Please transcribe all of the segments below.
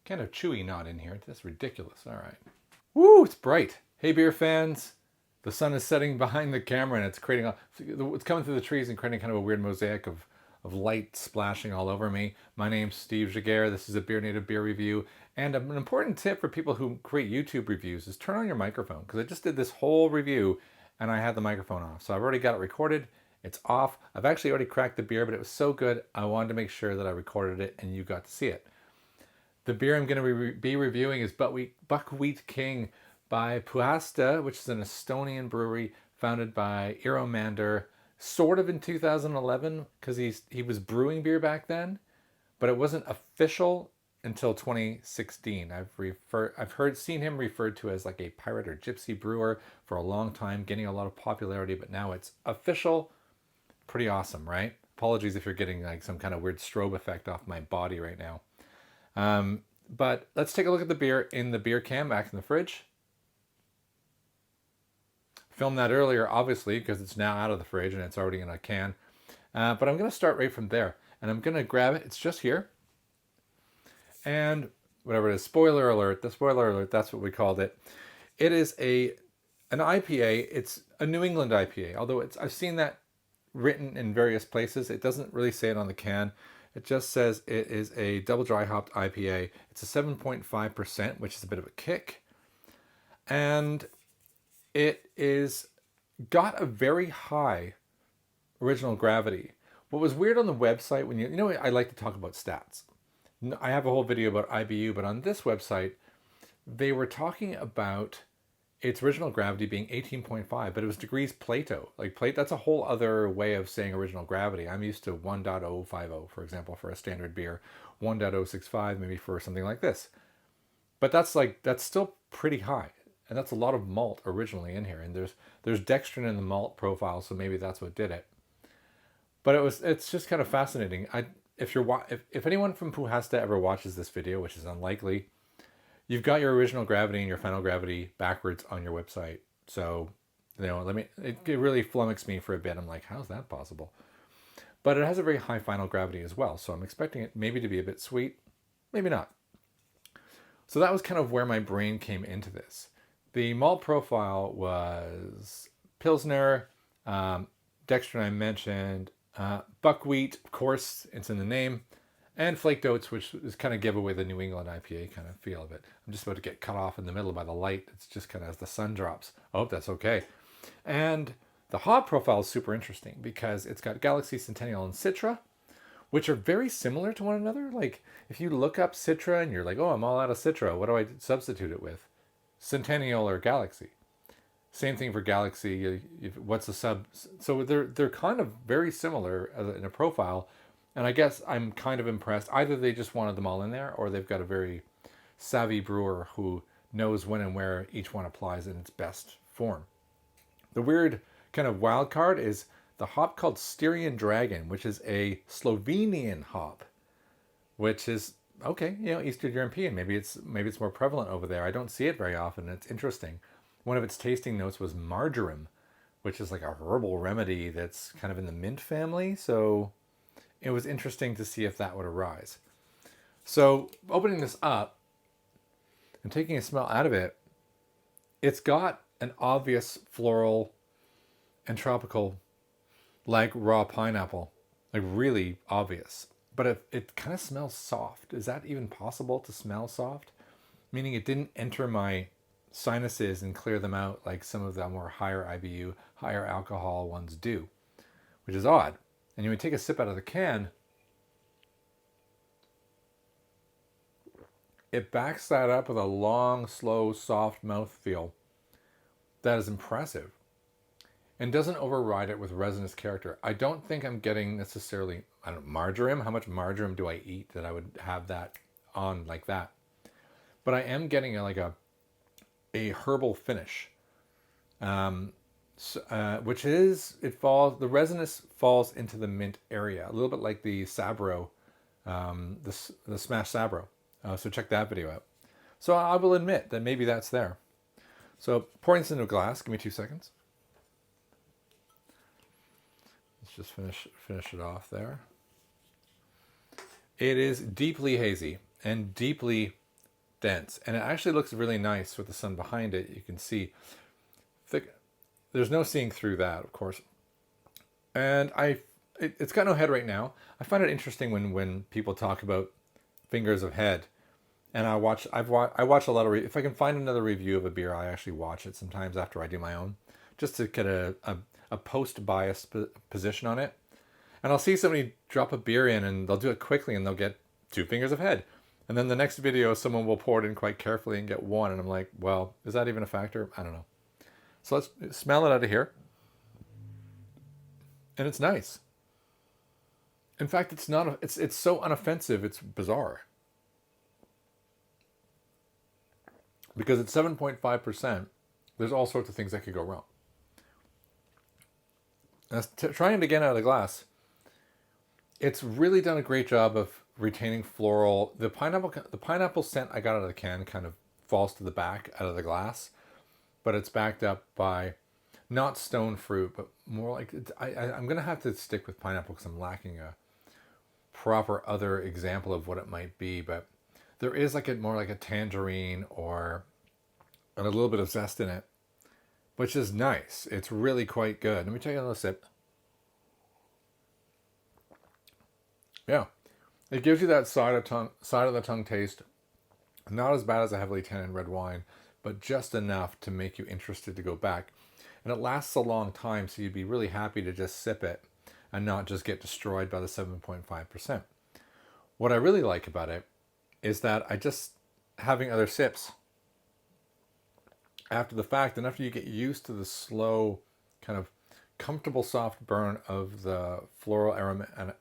Kind of chewy not in here. That's ridiculous. All right. Woo, it's bright. Hey, beer fans. The sun is setting behind the camera and it's creating it's coming through the trees and creating kind of a weird mosaic of light splashing all over me. My name's Steve Jaguar. This is a BeerNative beer review. And an important tip for people who create YouTube reviews is turn on your microphone, because I just did this whole review and I had the microphone off. So I've already got it recorded. It's off. I've actually already cracked the beer, but it was so good, I wanted to make sure that I recorded it and you got to see it. The beer I'm going to be reviewing is Buckwheat King by Pühaste, which is an Estonian brewery founded by Eero Mander, sort of in 2011, because he was brewing beer back then, but it wasn't official until 2016. I've seen him referred to as like a pirate or gypsy brewer for a long time, getting a lot of popularity, but now it's official. Pretty awesome, right? Apologies if you're getting like some kind of weird strobe effect off my body right now. But let's take a look at the beer in the beer can back in the fridge. Filmed that earlier, obviously, because it's now out of the fridge and it's already in a can. But I'm going to start right from there. And I'm going to grab it. It's just here. And whatever it is, spoiler alert. The spoiler alert, that's what we called it. It is an IPA. It's a New England IPA. Although I've seen that written in various places. It doesn't really say it on the can. It just says it is a double dry hopped IPA. It's a 7.5%, which is a bit of a kick. And it is got a very high original gravity. What was weird on the website, when you know, I like to talk about stats. I have a whole video about IBU, but on this website, they were talking about its original gravity being 18.5, but it was degrees Plato. Like that's a whole other way of saying original gravity. I'm used to 1.050, for example, for a standard beer, 1.065 maybe for something like this. But that's still pretty high. And that's a lot of malt originally in here. And there's Dextrin in the malt profile, so maybe that's what did it. But it's just kind of fascinating. If anyone from Pühaste ever watches this video, which is unlikely, you've got your original gravity and your final gravity backwards on your website. So, it really flummoxed me for a bit. I'm like, how's that possible? But it has a very high final gravity as well. So I'm expecting it maybe to be a bit sweet, maybe not. So that was kind of where my brain came into this. The malt profile was Pilsner, Dextrin I mentioned, Buckwheat, of course, it's in the name, and Flaked Oats, which is kind of give away the New England IPA kind of feel of it. I'm just about to get cut off in the middle by the light. It's just kind of as the sun drops. I hope that's okay. And the hop profile is super interesting because it's got Galaxy, Centennial, and Citra, which are very similar to one another. Like if you look up Citra and you're like, oh, I'm all out of Citra, what do I substitute it with? Centennial or Galaxy. Same thing for Galaxy. What's the sub? So they're kind of very similar in a profile, and I guess I'm kind of impressed. Either they just wanted them all in there, or they've got a very savvy brewer who knows when and where each one applies in its best form. The weird kind of wild card is the hop called Styrian Dragon, which is a Slovenian hop, which is okay, Eastern European. Maybe it's more prevalent over there. I don't see it very often. It's interesting. One of its tasting notes was marjoram, which is like a herbal remedy that's kind of in the mint family. So it was interesting to see if that would arise. So opening this up and taking a smell out of it, it's got an obvious floral and tropical, like raw pineapple, like really obvious. But it kind of smells soft. Is that even possible to smell soft? Meaning it didn't enter my sinuses and clear them out like some of the more higher IBU, higher alcohol ones do, which is odd. And when you take a sip out of the can, it backs that up with a long, slow, soft mouthfeel that is impressive and doesn't override it with resinous character. I don't think I'm getting necessarily, marjoram. How much marjoram do I eat that I would have that on like that? But I am getting a herbal finish, which is, the resinous falls into the mint area, a little bit like the Sabro, the smashed Sabro. So check that video out. So I will admit that maybe that's there. So pouring this into a glass, give me 2 seconds. Let's just finish it off there. It is deeply hazy and deeply dense, and it actually looks really nice with the sun behind it. You can see thick. There's no seeing through that, of course. And it's got no head right now. I find it interesting when people talk about fingers of head. And I watch a lot of, if I can find another review of a beer, I actually watch it sometimes after I do my own, just to get a post-bias position on it. And I'll see somebody drop a beer in and they'll do it quickly and they'll get 2 fingers of head. And then the next video, someone will pour it in quite carefully and get 1. And I'm like, well, is that even a factor? I don't know. So let's smell it out of here. And it's nice. In fact, it's not, it's so unoffensive, it's bizarre. Because at 7.5%, there's all sorts of things that could go wrong. Trying it again out of the glass, it's really done a great job of retaining floral. The pineapple scent I got out of the can kind of falls to the back out of the glass, but it's backed up by not stone fruit, but more like, I'm going to have to stick with pineapple because I'm lacking a proper other example of what it might be, but there is like more like a tangerine or a little bit of zest in it, which is nice. It's really quite good. Let me take another sip. Yeah, it gives you that side of the tongue taste. Not as bad as a heavily tannin red wine, but just enough to make you interested to go back. And it lasts a long time, so you'd be really happy to just sip it and not just get destroyed by the 7.5%. What I really like about it is that I just having other sips after the fact, and after you get used to the slow, kind of comfortable soft burn of the floral aroma and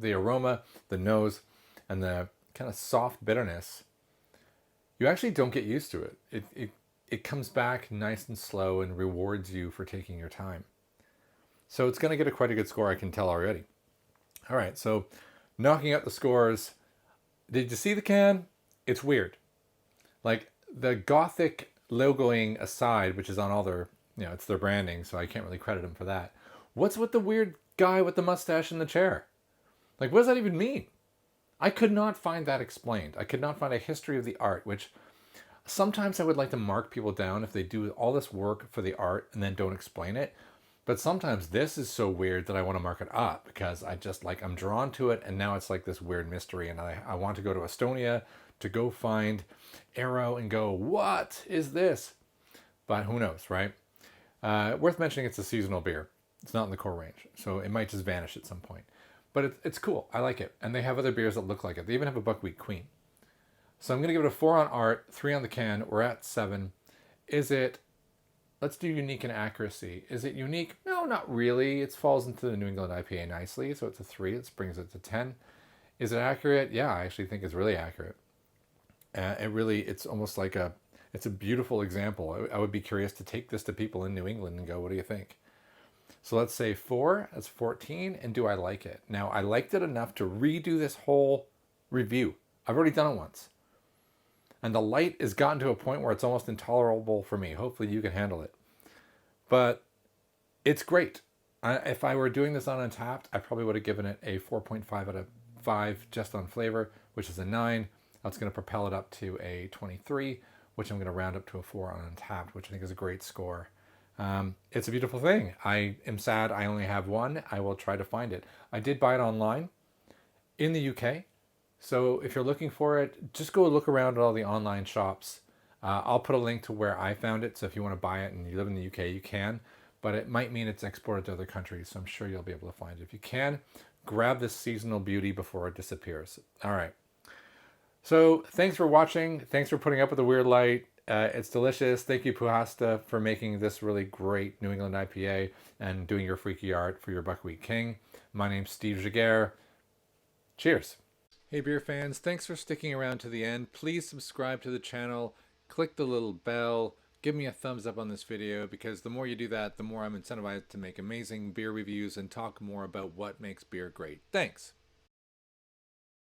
the aroma, the nose, and the kind of soft bitterness, you actually don't get used to it. It comes back nice and slow and rewards you for taking your time. So it's going to get quite a good score, I can tell already. All right, so knocking out the scores. Did you see the can? It's weird. Like the Gothic logoing aside, which is on all their, it's their branding, so I can't really credit them for that. What's with the weird guy with the mustache in the chair? Like, what does that even mean? I could not find that explained. I could not find a history of the art, which sometimes I would like to mark people down if they do all this work for the art and then don't explain it. But sometimes this is so weird that I want to mark it up because I'm drawn to it, and now it's like this weird mystery, and I want to go to Estonia to go find Arrow and go, what is this? But who knows, right? Worth mentioning, it's a seasonal beer. It's not in the core range, so it might just vanish at some point. But it's cool. I like it. And they have other beers that look like it. They even have a Buckwheat Queen. So I'm going to give it a 4 on art, 3 on the can. We're at 7. Let's do unique and accuracy. Is it unique? No, not really. It falls into the New England IPA nicely, so it's a 3. It brings it to 10. Is it accurate? Yeah, I actually think it's really accurate. It's almost like it's a beautiful example. I would be curious to take this to people in New England and go, what do you think? So let's say 4, that's 14, and do I like it? Now, I liked it enough to redo this whole review. I've already done it once. And the light has gotten to a point where it's almost intolerable for me. Hopefully you can handle it. But it's great. If I were doing this on Untappd, I probably would have given it a 4.5 out of 5 just on flavor, which is a 9. That's going to propel it up to a 23, which I'm going to round up to a 4 on Untappd, which I think is a great score. It's a beautiful thing. I am sad I only have one. I will try to find it. I did buy it online in the UK. So if you're looking for it, just go look around at all the online shops. I'll put a link to where I found it. So if you want to buy it and you live in the UK, you can. But it might mean it's exported to other countries. So I'm sure you'll be able to find it. If you can, grab this seasonal beauty before it disappears. All right. So thanks for watching. Thanks for putting up with the weird light. It's delicious. Thank you, Pühaste, for making this really great New England IPA and doing your freaky art for your Buckwheat King. My name's Steve Jaguar. Cheers. Hey beer fans, thanks for sticking around to the end. Please subscribe to the channel, click the little bell, give me a thumbs up on this video, because the more you do that, the more I'm incentivized to make amazing beer reviews and talk more about what makes beer great. Thanks.